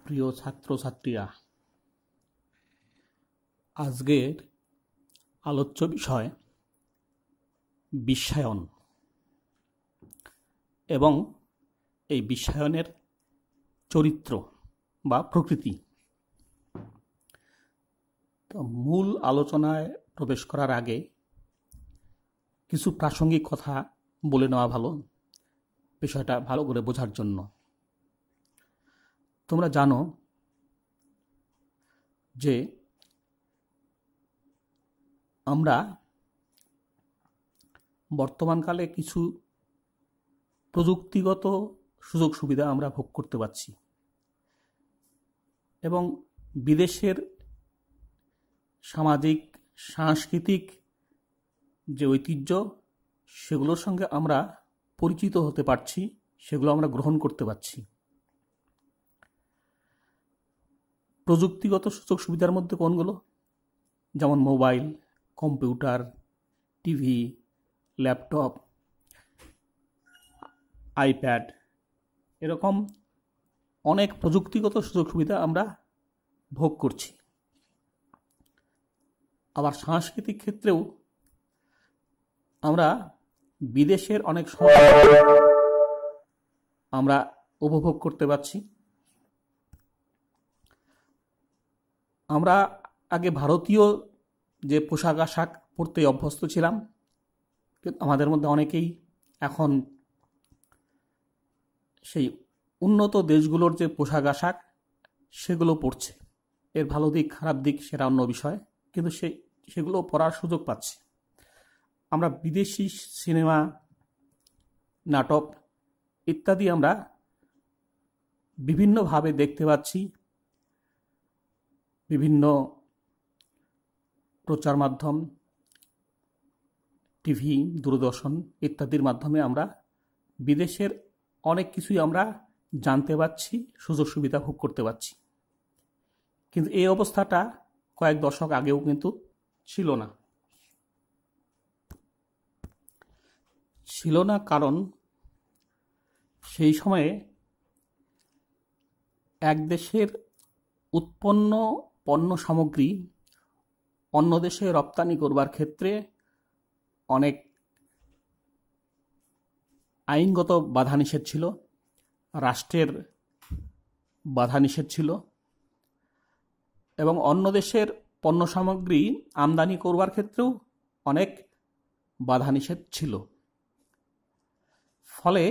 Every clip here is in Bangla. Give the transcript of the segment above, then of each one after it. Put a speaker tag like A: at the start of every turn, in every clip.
A: প্রিয় ছাত্রছাত্রীরা, আজকের আলোচ্য বিষয় বিশ্বায়ন এবং এই বিশ্বায়নের চরিত্র বা প্রকৃতি। তো মূল আলোচনায় প্রবেশ করার আগে কিছু প্রাসঙ্গিক কথা বলে নেওয়া ভালো, বিষয়টা ভালো করে বোঝার জন্য। তোমরা জানো যে আমরা বর্তমানকালে কিছু প্রযুক্তিগত সুযোগ সুবিধা আমরা ভোগ করতে পারছি এবং বিদেশের সামাজিক সাংস্কৃতিক যে ঐতিহ্য সেগুলোর সঙ্গে আমরা পরিচিত হতে পারছি, সেগুলো আমরা গ্রহণ করতে পারছি। প্রযুক্তিগত সুযোগ সুবিধার মধ্যে কোনগুলো? যেমন mobile, computer, TV, laptop, iPad, এরকম অনেক প্রযুক্তিগত সুযোগ সুবিধা আমরা ভোগ করছি। আবার সাংস্কৃতিক ক্ষেত্রেও আমরা বিদেশের অনেক সংস্কৃতি আমরা উপভোগ করতে পারছি। আমরা আগে ভারতীয় যে পোশাক আশাক পরতে অভ্যস্ত ছিলাম, আমাদের মধ্যে অনেকেই এখন সেই উন্নত দেশগুলোর যে পোশাক আশাক সেগুলো পরছে। এর ভালো দিক খারাপ দিক সেটা অন্য বিষয়, কিন্তু সেগুলো পরার সুযোগ পাচ্ছে। আমরা বিদেশি সিনেমা, নাটক ইত্যাদি আমরা বিভিন্নভাবে দেখতে পাচ্ছি। বিভিন্ন প্রচার মাধ্যম, টিভি, দূরদর্শন ইত্যাদির মাধ্যমে আমরা বিদেশের অনেক কিছুই আমরা জানতে পারছি, সুযোগ সুবিধা ভোগ করতে পারছি। কিন্তু এই অবস্থাটা কয়েক দশক আগেও কিন্তু ছিল না। কারণ সেই সময়ে এক দেশের উৎপন্ন পণ্য সামগ্রী অন্য দেশে রপ্তানি করবার ক্ষেত্রে অনেক আইনগত বাধা নিষেধ ছিল, রাষ্ট্রের বাধা নিষেধ ছিল এবং অন্য দেশের পণ্য সামগ্রী আমদানি করবার ক্ষেত্রেও অনেক বাধা নিষেধ ছিল। ফলে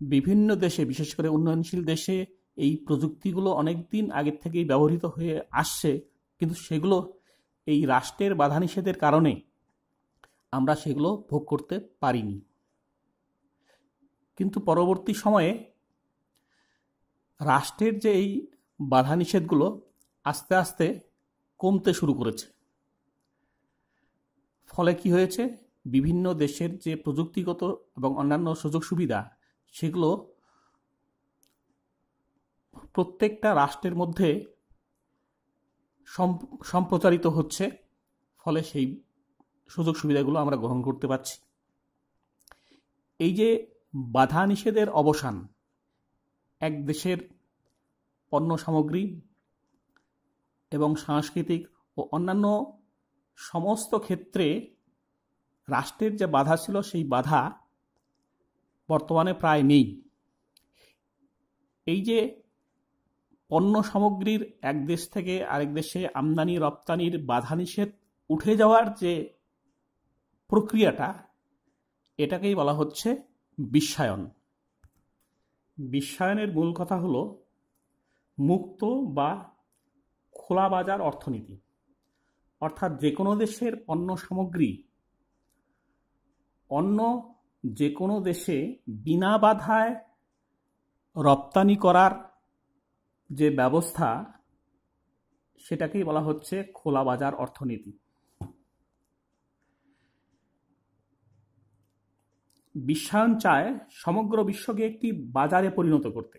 A: বিভিন্ন দেশে, বিশেষ করে উন্নয়নশীল দেশে এই প্রযুক্তিগুলো অনেক দিন আগের থেকেই ব্যবহৃত হয়ে আসছে, কিন্তু সেগুলো এই রাষ্ট্রের বাধা নিষেধের কারণে আমরা সেগুলো ভোগ করতে পারিনি। কিন্তু পরবর্তী সময়ে রাষ্ট্রের যে এই বাধা নিষেধগুলো আস্তে আস্তে কমতে শুরু করেছে। ফলে কি হয়েছে, বিভিন্ন দেশের যে প্রযুক্তিগত এবং অন্যান্য সুযোগ সুবিধা সেগুলো প্রত্যেকটা রাষ্ট্রের মধ্যে সম্প্রচারিত হচ্ছে। ফলে সেই সুযোগ সুবিধাগুলো আমরা গ্রহণ করতে পারছি। এই যে বাধা নিষেধের অবসান, এক দেশের পণ্য সামগ্রী এবং সাংস্কৃতিক ও অন্যান্য সমস্ত ক্ষেত্রে রাষ্ট্রের যে বাধা ছিল সেই বাধা বর্তমানে প্রায় নেই। এই যে পণ্য সামগ্রীর এক দেশ থেকে আরেক দেশে আমদানি রপ্তানির বাধা নিষেধ উঠে যাওয়ার যে প্রক্রিয়াটা, এটাকেই বলা হচ্ছে বিশ্বায়ন। বিশ্বায়নের মূল কথা হলো মুক্ত বা খোলা বাজার অর্থনীতি। অর্থাৎ যে কোনো দেশের পণ্য সামগ্রী অন্য যে কোনো দেশে বিনা বাধায় রপ্তানি করার যে ব্যবস্থা, সেটাকেই বলা হচ্ছে খোলা বাজার অর্থনীতি। বিশ্বায়ন চায় সমগ্র বিশ্বকে একটি বাজারে পরিণত করতে,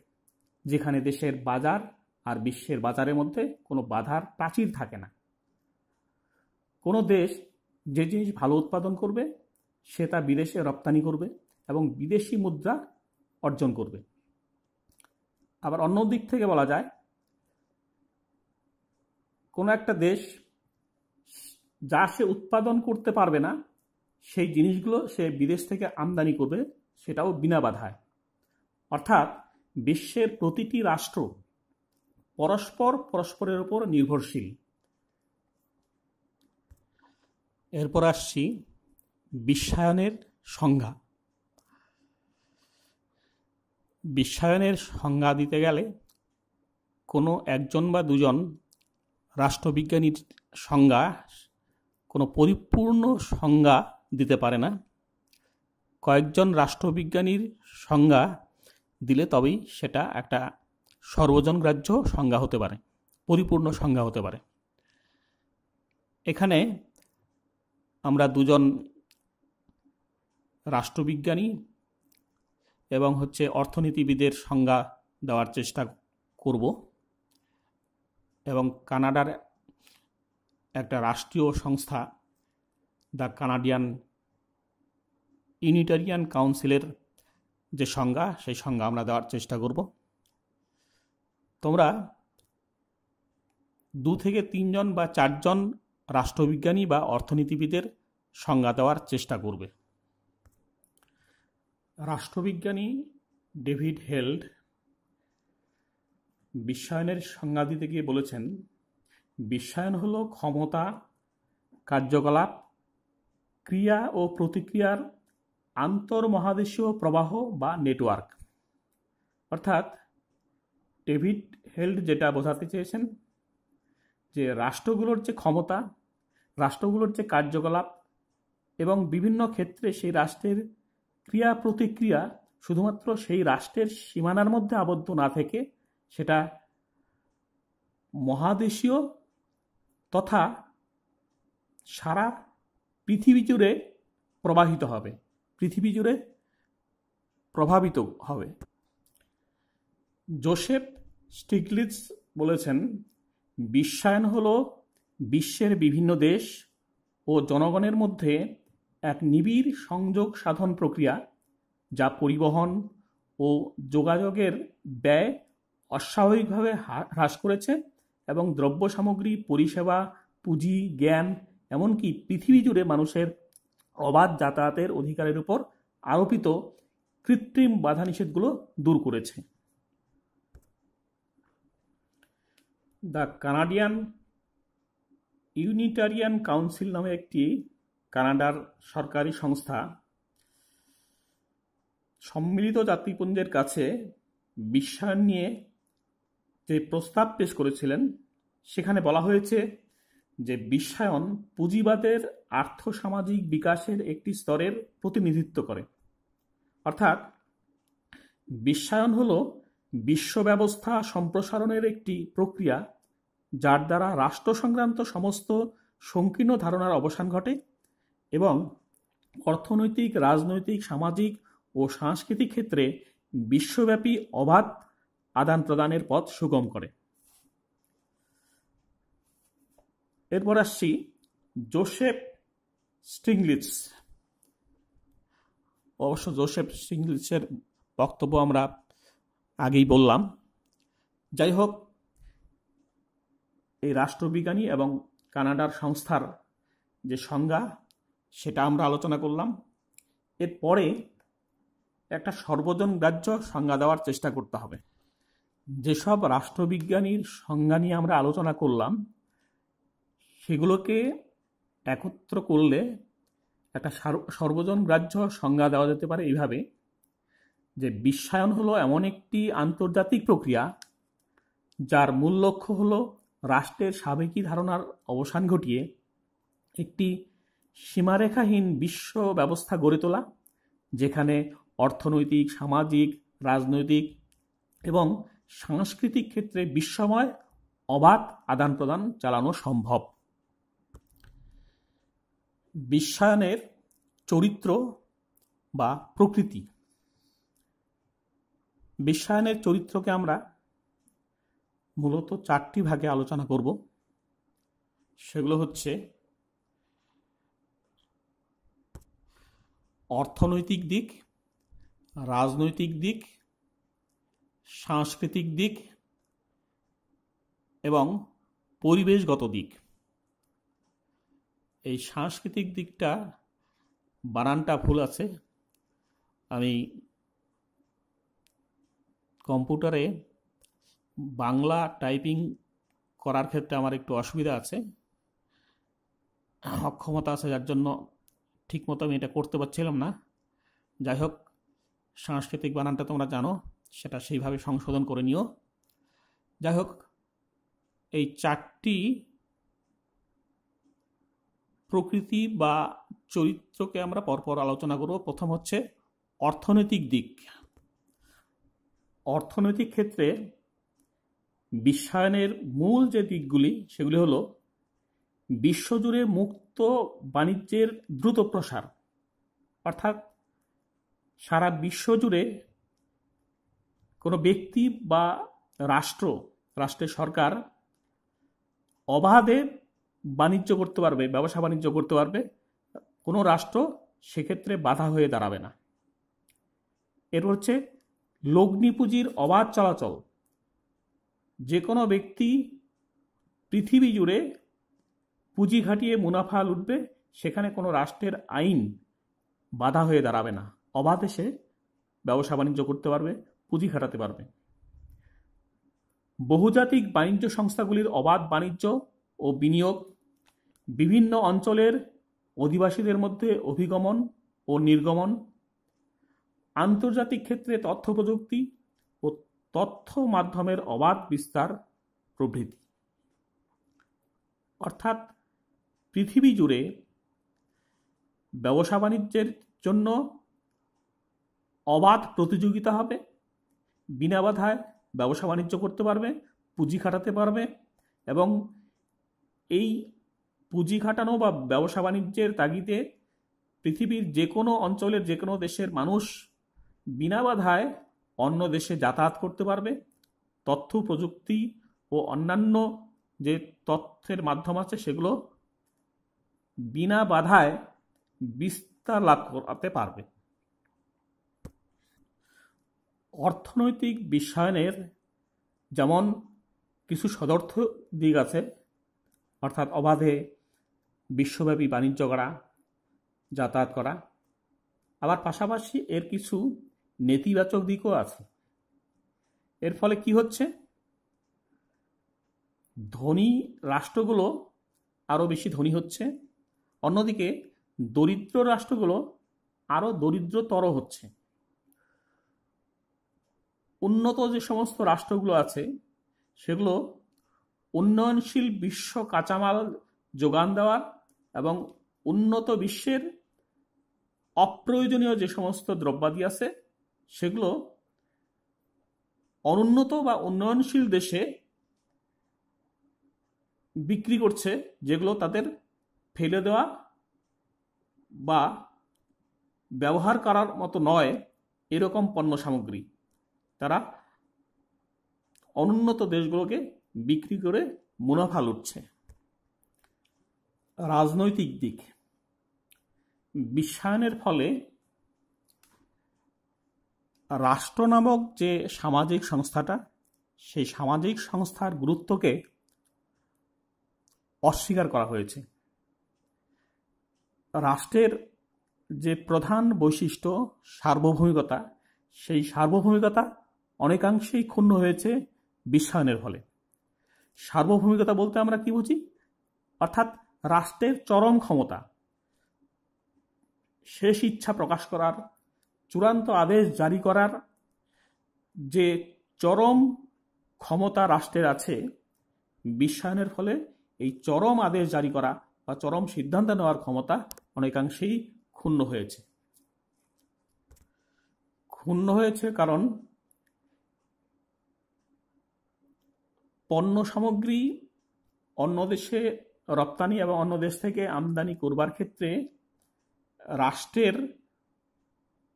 A: যেখানে দেশের বাজার আর বিশ্বের বাজারের মধ্যে কোনো বাধার প্রাচীর থাকে না। কোনো দেশ যে জিনিস ভালো উৎপাদন করবে সে তা বিদেশে রপ্তানি করবে এবং বিদেশি মুদ্রা অর্জন করবে। আবার অন্য দিক থেকে বলা যায় কোনো একটা দেশ যা সে উৎপাদন করতে পারবে না সেই জিনিসগুলো সে বিদেশ থেকে আমদানি করবে, সেটাও বিনা বাধায়। অর্থাৎ বিশ্বের প্রতিটি রাষ্ট্র পরস্পরের উপর নির্ভরশীল। এরপর আসছি বিশ্বায়নের সংজ্ঞা। বিশ্বায়নের সংজ্ঞা দিতে গেলে কোনো একজন বা দুজন রাষ্ট্রবিজ্ঞানীর সংজ্ঞা কোনো পরিপূর্ণ সংজ্ঞা দিতে পারে না। কয়েকজন রাষ্ট্রবিজ্ঞানীর সংজ্ঞা দিলে তবেই সেটা একটা সর্বজনগ্রাহ্য সংজ্ঞা হতে পারে, পরিপূর্ণ সংজ্ঞা হতে পারে। এখানে আমরা দুজন রাষ্ট্রবিজ্ঞানী এবং অর্থনীতিবিদের সংজ্ঞা দেওয়ার চেষ্টা করব, এবং কানাডার একটা রাষ্ট্রীয় সংস্থা দ্য কানাডিয়ান ইউনিটারিয়ান কাউন্সিলের যে সংজ্ঞা, সেই সংজ্ঞা আমরা দেওয়ার চেষ্টা করব। তোমরা 2 থেকে 3 জন বা 4 জন রাষ্ট্রবিজ্ঞানী বা অর্থনীতিবিদের সংজ্ঞা দেওয়ার চেষ্টা করবে। রাষ্ট্রবিজ্ঞানী ডেভিড হেল্ড বিশ্বায়নের সংজ্ঞা দিতে গিয়ে বলেছেন, বিশ্বায়ন হলো ক্ষমতা, কার্যকলাপ, ক্রিয়া ও প্রতিক্রিয়ার আন্তর্মহাদেশীয় প্রবাহ বা নেটওয়ার্ক। অর্থাৎ ডেভিড হেল্ড যেটা বোঝাতে চেয়েছেন যে রাষ্ট্রগুলোর যে ক্ষমতা, রাষ্ট্রগুলোর যে কার্যকলাপ এবং বিভিন্ন ক্ষেত্রে সেই রাষ্ট্রের ক্রিয়া প্রতিক্রিয়া শুধুমাত্র সেই রাষ্ট্রের সীমানার মধ্যে আবদ্ধ না থেকে সেটা মহাদেশীয় তথা সারা পৃথিবী জুড়ে প্রবাহিত হবে, পৃথিবী জুড়ে প্রভাবিত হবে। জোসেফ স্টিগলিটজ বলেছেন, বিশ্বায়ন হলো বিশ্বের বিভিন্ন দেশ ও জনগণের মধ্যে এক নিবিড় সংযোগ সাধন প্রক্রিয়া, যা পরিবহন ও যোগাযোগের ব্যয় অস্বাভাবিকভাবে হ্রাস করেছে এবং দ্রব্য সামগ্রী, পরিষেবা, পুঁজি, জ্ঞান এমনকি পৃথিবী জুড়ে মানুষের অবাধ যাতায়াতের অধিকারের উপর আরোপিত কৃত্রিম বাধা নিষেধগুলো দূর করেছে। দ্য কানাডিয়ান ইউনিটারিয়ান কাউন্সিল নামে একটি কানাডার সরকারি সংস্থা সম্মিলিত জাতিপুঞ্জের কাছে বিশ্বায়ন নিয়ে যে প্রস্তাব পেশ করেছিলেন, সেখানে বলা হয়েছে যে বিশ্বায়ন পুঁজিবাদের আর্থসামাজিক বিকাশের একটি স্তরের প্রতিনিধিত্ব করে। অর্থাৎ বিশ্বায়ন হলো বিশ্ব ব্যবস্থা সম্প্রসারণের একটি প্রক্রিয়া, যার দ্বারা রাষ্ট্র সংক্রান্ত সমস্ত সংকীর্ণ ধারণার অবসান ঘটে এবং অর্থনৈতিক, রাজনৈতিক, সামাজিক ও সাংস্কৃতিক ক্ষেত্রে বিশ্বব্যাপী অবাধ আদান প্রদানের পথ সুগম করে। এরপর আসছি জোসেফ স্টিগলিটজ। অবশ্য জোসেফ স্টিগলিটজের বক্তব্য আমরা আগেই বললাম। যাই হোক, এই রাষ্ট্রবিজ্ঞানী এবং কানাডার সংস্থার যে সংজ্ঞা, সেটা আমরা আলোচনা করলাম। এরপরে একটা সর্বজনগ্রাহ্য সংজ্ঞা দেওয়ার চেষ্টা করতে হবে। যেসব রাষ্ট্রবিজ্ঞানীর সংজ্ঞা নিয়ে আমরা আলোচনা করলাম, সেগুলোকে একত্র করলে একটা সর্বজনগ্রাহ্য সংজ্ঞা দেওয়া যেতে পারে এইভাবে, যে বিশ্বায়ন হলো এমন একটি আন্তর্জাতিক প্রক্রিয়া যার মূল লক্ষ্য হলো রাষ্ট্রের সাবেকি ধারণার অবসান ঘটিয়ে একটি সীমারেখাহীন বিশ্ব ব্যবস্থা গড়ে তোলা, যেখানে অর্থনৈতিক, সামাজিক, রাজনৈতিক এবং সাংস্কৃতিক ক্ষেত্রে বিশ্বময় অবাধ আদান প্রদান চালানো সম্ভব। বিশ্বায়নের চরিত্র বা প্রকৃতি। বিশ্বায়নের চরিত্রকে আমরা মূলত 4টি ভাগে আলোচনা করব। সেগুলো হচ্ছে অর্থনৈতিক দিক, রাজনৈতিক দিক, সাংস্কৃতিক দিক এবং পরিবেশগত দিক। এই সাংস্কৃতিক দিকটা বানানটা ভুল আছে। আমি কম্পিউটারে বাংলা টাইপিং করার ক্ষেত্রে আমার একটু অসুবিধা আছে, অক্ষমতা আছে, যার জন্য ঠিকমতো আমি এটা করতে পারছিলাম না। যাই হোক, সাংস্কৃতিক বানানটা তোমরা জানো, সেটা সেইভাবে সংশোধন করে নিও। যাই হোক, এই চারটি প্রকৃতি বা চরিত্রকে আমরা পরপর আলোচনা করব। প্রথম হচ্ছে অর্থনৈতিক দিক। অর্থনৈতিক ক্ষেত্রে বিশ্বায়নের মূল যে দিকগুলি সেগুলি হলো বিশ্বজুড়ে মুক্ত বাণিজ্যের দ্রুত প্রসার, অর্থাৎ সারা বিশ্বজুড়ে কোনো ব্যক্তি বা রাষ্ট্রের সরকার অবাধে বাণিজ্য করতে পারবে, ব্যবসা বাণিজ্য করতে পারবে, কোনো রাষ্ট্র সেক্ষেত্রে বাধা হয়ে দাঁড়াবে না। এর হচ্ছে লগ্নি পুঁজির অবাধ চলাচল। যে কোনো ব্যক্তি পৃথিবী জুড়ে পুঁজি খাটিয়ে মুনাফা লুটবে, সেখানে কোনো রাষ্ট্রের আইন বাধা হয়ে দাঁড়াবে না, অবাধে সে ব্যবসা বাণিজ্য করতে পারবে, পুঁজি খাটাতে পারবে। বহুজাতিক বাণিজ্য সংস্থাগুলির অবাধ বাণিজ্য ও বিনিয়োগ, বিভিন্ন অঞ্চলের অধিবাসীদের মধ্যে অভিগমন ও নির্গমন, আন্তর্জাতিক ক্ষেত্রে তথ্য প্রযুক্তি ও তথ্য মাধ্যমের অবাধ বিস্তার প্রভৃতি। অর্থাৎ পৃথিবী জুড়ে ব্যবসা বাণিজ্যের জন্য অবাধ প্রতিযোগিতা হবে, বিনা বাধায় ব্যবসা বাণিজ্য করতে পারবে, পুঁজি খাটাতে পারবে, এবং এই পুঁজি খাটানো বা ব্যবসা বাণিজ্যের তাগিদে পৃথিবীর যে কোনো অঞ্চলের যে কোনো দেশের মানুষ বিনা বাধায় অন্য দেশে যাতায়াত করতে পারবে। তথ্য প্রযুক্তি ও অন্যান্য যে তথ্যের মাধ্যম আছে সেগুলো বিনা বাধায় বিস্তার লাভ করতে পারবে। অর্থনৈতিক বিশ্বায়নের যেমন কিছু সদর্থ দিক আছে, অর্থাৎ অবাধে বিশ্বব্যাপী বাণিজ্য করা, যাতায়াত করা, আবার পাশাপাশি এর কিছু নেতিবাচক দিকও আছে। এর ফলে কি হচ্ছে, ধনী রাষ্ট্রগুলো আরও বেশি ধনী হচ্ছে, অন্যদিকে দরিদ্র রাষ্ট্রগুলো আরও দরিদ্রতর হচ্ছে। উন্নত যে সমস্ত রাষ্ট্রগুলো আছে সেগুলো উন্নয়নশীল বিশ্ব কাঁচামাল যোগান দেওয়ার এবং উন্নত বিশ্বের অপ্রয়োজনীয় যে সমস্ত দ্রব্যাদি আছে সেগুলো অনুন্নত বা উন্নয়নশীল দেশে বিক্রি করছে, যেগুলো তাদের ফেলে দেওয়া বা ব্যবহার করার মতো নয় এরকম পণ্য সামগ্রী তারা অনুন্নত দেশগুলোকে বিক্রি করে মুনাফা লুটছে। রাজনৈতিক দিক, বিশ্বায়নের ফলে রাষ্ট্র নামক যে সামাজিক সংস্থাটা, সেই সামাজিক সংস্থার গুরুত্বকে অস্বীকার করা হয়েছে। রাষ্ট্রের যে প্রধান বৈশিষ্ট্য সার্বভৌমিকতা, সেই সার্বভৌমিকতা অনেকাংশেই ক্ষুণ্ণ হয়েছে বিশ্বায়নের ফলে। সার্বভৌমিকতা বলতে আমরা কি বুঝি? অর্থাৎ রাষ্ট্রের চরম ক্ষমতা, শেষ ইচ্ছা প্রকাশ করার, চূড়ান্ত আদেশ জারি করার যে চরম ক্ষমতা রাষ্ট্রের আছে, বিশ্বায়নের ফলে এই চরম আদেশ জারি করা বা চরম সিদ্ধান্ত নেওয়ার ক্ষমতা অনেকাংশেই ক্ষুণ্ণ হয়েছে। ক্ষুণ্ণ হয়েছে কারণ পণ্য সামগ্রী অন্য দেশে রপ্তানি এবং অন্য দেশ থেকে আমদানি করবার ক্ষেত্রে রাষ্ট্রের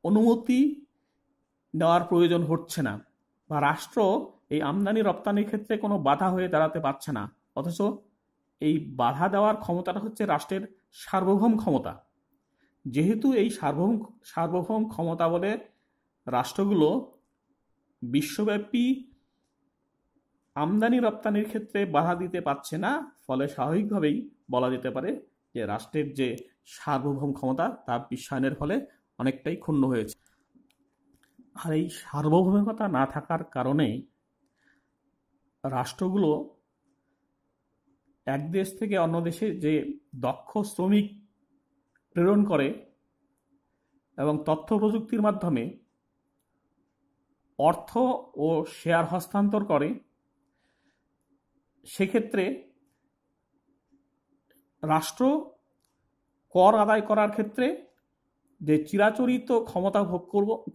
A: অনুমতি নেওয়ার প্রয়োজন হচ্ছে না, বা রাষ্ট্র এই আমদানি রপ্তানির ক্ষেত্রে কোনো বাধা হয়ে দাঁড়াতে পারছে না। অথচ এই বাধা দেওয়ার ক্ষমতাটা হচ্ছে রাষ্ট্রের সার্বভৌম ক্ষমতা। যেহেতু এই সার্বভৌম ক্ষমতা বলে রাষ্ট্রগুলো বিশ্বব্যাপী আমদানি রপ্তানির ক্ষেত্রে বাধা দিতে পারছে না, ফলে স্বাভাবিকভাবেই বলা যেতে পারে যে রাষ্ট্রের যে সার্বভৌম ক্ষমতা তা বিশ্বায়নের ফলে অনেকটাই ক্ষুণ্ণ হয়েছে। আর এই সার্বভৌমিকতা না থাকার কারণে রাষ্ট্রগুলো এক দেশ থেকে অন্য দেশে যে দক্ষ শ্রমিক প্রেরণ করে এবং তথ্য প্রযুক্তির মাধ্যমে অর্থ ও শেয়ার হস্তান্তর করে, সেক্ষেত্রে রাষ্ট্র কর আদায় করার ক্ষেত্রে যে চিরাচরিত ক্ষমতা ভোগ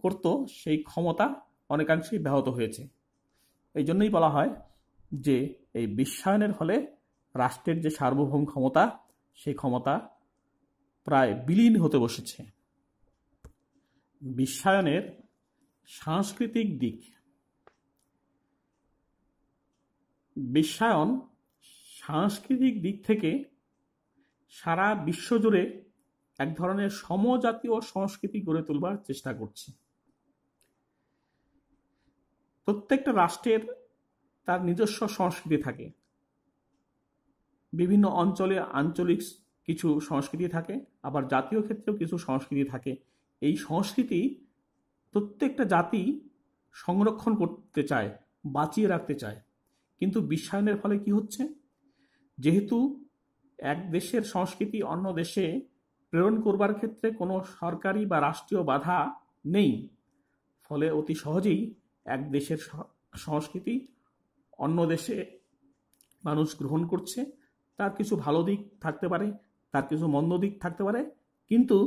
A: করত সেই ক্ষমতা অনেকাংশেই ব্যাহত হয়েছে। এই জন্যই বলা হয় যে এই বিশ্বায়নের ফলে রাষ্ট্রের যে সার্বভৌম ক্ষমতা সেই ক্ষমতা প্রায় বিলীন হতে বসেছে। বিশ্বায়নের সাংস্কৃতিক দিক। বিশ্বায়ন সাংস্কৃতিক দিক থেকে সারা বিশ্বজুড়ে এক ধরনের সমজাতীয় সংস্কৃতি গড়ে তোলবার চেষ্টা করছে। প্রত্যেকটা রাষ্ট্রের তার নিজস্ব সংস্কৃতি থাকে, বিভিন্ন অঞ্চলে আঞ্চলিক কিছু সংস্কৃতি থাকে, আবার জাতীয় ক্ষেত্রেও কিছু সংস্কৃতি থাকে। এই সংস্কৃতি প্রত্যেকটা জাতি সংরক্ষণ করতে চায়, বাঁচিয়ে রাখতে চায়। কিন্তু বিশ্বায়নের ফলে কি হচ্ছে, যেহেতু এক দেশের সংস্কৃতি অন্য দেশে প্রেরণ করবার ক্ষেত্রে কোনো সরকারি বা রাষ্ট্রীয় বাধা নেই, ফলে অতি সহজেই এক দেশের সংস্কৃতি অন্য দেশে মানুষ গ্রহণ করছে। তার কিছু ভালো দিক থাকতে পারে, তার কিছু মন্দ দিক থাকতে পারে, কিন্তু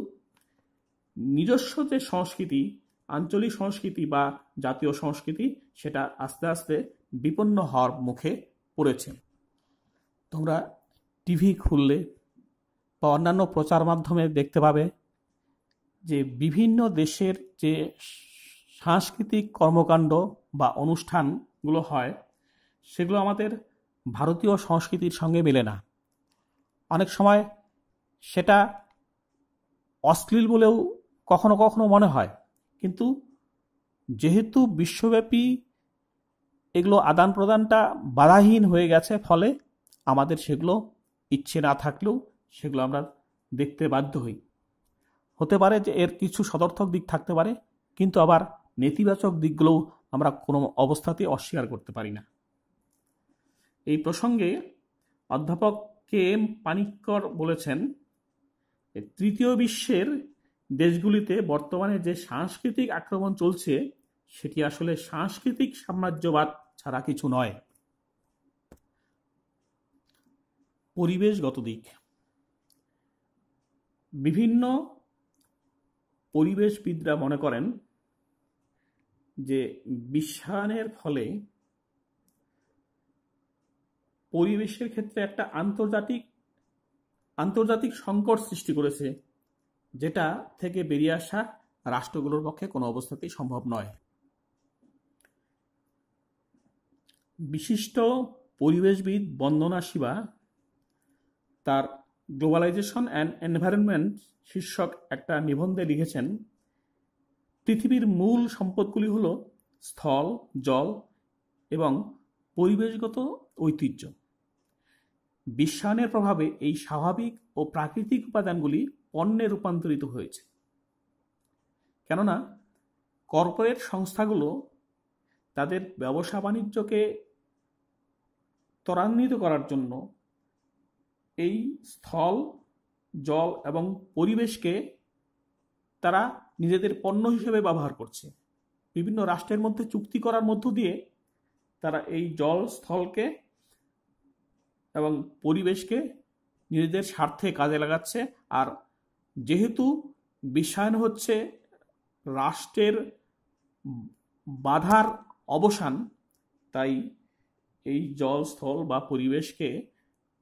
A: নিজস্ব যে সংস্কৃতি, আঞ্চলিক সংস্কৃতি বা জাতীয় সংস্কৃতি, সেটা আস্তে আস্তে বিপন্ন হওয়ার মুখে পড়েছে। তোমরা টিভি খুললে বা অন্যান্য প্রচার মাধ্যমে দেখতে পাবে যে বিভিন্ন দেশের যে সাংস্কৃতিক কর্মকাণ্ড বা অনুষ্ঠানগুলো হয়, সেগুলো আমাদের ভারতীয় সংস্কৃতির সঙ্গে মেলে না। অনেক সময় সেটা অশ্লীল বলেও কখনো কখনো মনে হয়, কিন্তু যেহেতু বিশ্বব্যাপী এগুলো আদান প্রদানটা বাধাহীন হয়ে গেছে, ফলে আমাদের সেগুলো ইচ্ছে না থাকলেও সেগুলো আমরা দেখতে বাধ্য হই। হতে পারে যে এর কিছু সদর্থক দিক থাকতে পারে, কিন্তু আবার নেতিবাচক দিকগুলোও আমরা কোনো অবস্থাতেই অস্বীকার করতে পারি না। এই প্রসঙ্গে অধ্যাপক কে এম পানিক্কর বলেছেন, তৃতীয় বিশ্বের দেশগুলিতে বর্তমানে যে সাংস্কৃতিক আক্রমণ চলছে সেটি আসলে সাংস্কৃতিক সাম্রাজ্যবাদ ছাড়া কিছু নয়। পরিবেশগত দিক। বিভিন্ন পরিবেশবিদরা মনে করেন যে বিশ্বায়নের ফলে পরিবেশের ক্ষেত্রে একটা আন্তর্জাতিক সংকট সৃষ্টি করেছে, যেটা থেকে বেরিয়ে আসা রাষ্ট্রগুলোর পক্ষে কোনো অবস্থাতেই সম্ভব নয়। বিশিষ্ট পরিবেশবিদ বন্দনা শিবা তার গ্লোবালাইজেশন অ্যান্ড এনভায়রনমেন্ট শীর্ষক একটা নিবন্ধে লিখেছেন, পৃথিবীর মূল সম্পদগুলি হল স্থল, জল এবং পরিবেশগত ঐতিহ্য। বিশ্বায়নের প্রভাবে এই স্বাভাবিক ও প্রাকৃতিক উপাদানগুলি পণ্যে রূপান্তরিত হয়েছে। কেননা কর্পোরেট সংস্থাগুলো তাদের ব্যবসা বাণিজ্যকে ত্বরান্বিত করার জন্য এই স্থল, জল এবং পরিবেশকে তারা নিজেদের পণ্য হিসেবে ব্যবহার করছে। বিভিন্ন রাষ্ট্রের মধ্যে চুক্তি করার মধ্য দিয়ে তারা এই জল, স্থলকে এবং পরিবেশকে নিজেদের স্বার্থে কাজে লাগাচ্ছে। আর যেহেতু বিশ্বায়ন হচ্ছে রাষ্ট্রের বাধার অবসান, তাই এই জল, স্থল বা পরিবেশকে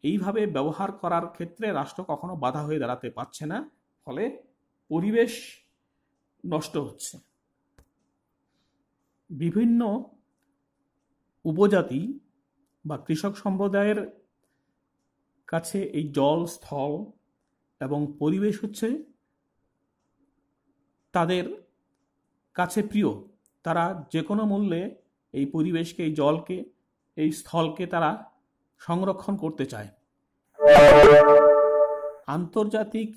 A: এইভাবে ব্যবহার করার ক্ষেত্রে রাষ্ট্র কখনো বাধা হয়ে দাঁড়াতে পারছে না, ফলে পরিবেশ নষ্ট হচ্ছে। বিভিন্ন উপজাতি বা কৃষক সম্প্রদায়ের কাছে এই জল, স্থল এবং পরিবেশ হচ্ছে তাদের কাছে প্রিয়, তারা যে কোনো মূল্যে এই পরিবেশকে, এই জলকে, এই স্থলকে তারা সংরক্ষণ করতে চায়। আন্তর্জাতিক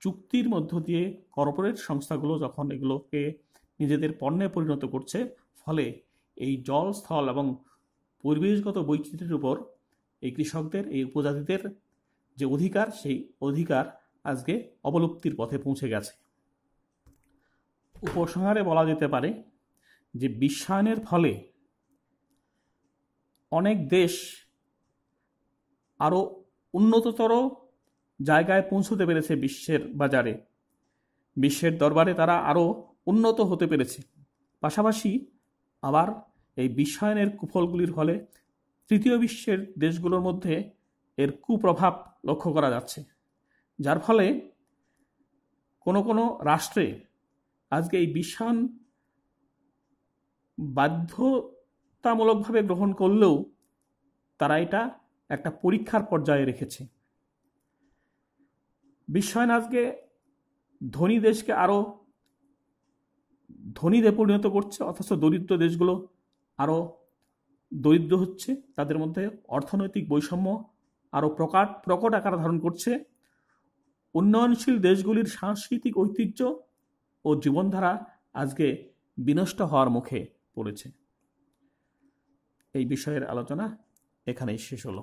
A: চুক্তির মধ্য দিয়ে কর্পোরেট সংস্থাগুলো যখন এগুলোকে নিজেদের পণ্যে পরিণত করছে, ফলে এই জল, স্থল এবং পরিবেশগত বৈচিত্র্যের উপর এই কৃষকদের, এই উপজাতিদের যে অধিকার, সেই অধিকার আজকে অবলুপ্তির পথে পৌঁছে গেছে। উপসংহারে বলা যেতে পারে যে বিশ্বায়নের ফলে অনেক দেশ আরও উন্নততর জায়গায় পৌঁছতে পেরেছে বিশ্বের বাজারে, বিশ্বের দরবারে তারা আরও উন্নত হতে পেরেছে। পাশাপাশি আবার এই বিশ্বায়নের কুফলগুলির ফলে তৃতীয় বিশ্বের দেশগুলোর মধ্যে এর কুপ্রভাব লক্ষ্য করা যাচ্ছে, যার ফলে কোনো কোনো রাষ্ট্রে আজকে এই বিশ্বায়ন বাধ্যতামূলকভাবে গ্রহণ করলেও তারা এটা একটা পরীক্ষার পর্যায়ে রেখেছে। বিশ্বায়ন আজকে ধনী দেশকে আরও ধনীতে পরিণত করছে, অথচ দরিদ্র দেশগুলো আরও দরিদ্র হচ্ছে। তাদের মধ্যে অর্থনৈতিক বৈষম্য আরও প্রকট আকার ধারণ করছে। উন্নয়নশীল দেশগুলির সাংস্কৃতিক ঐতিহ্য ও জীবনধারা আজকে বিনষ্ট হওয়ার মুখে পড়েছে। এই বিষয়ের আলোচনা এখানেই শেষ হলো।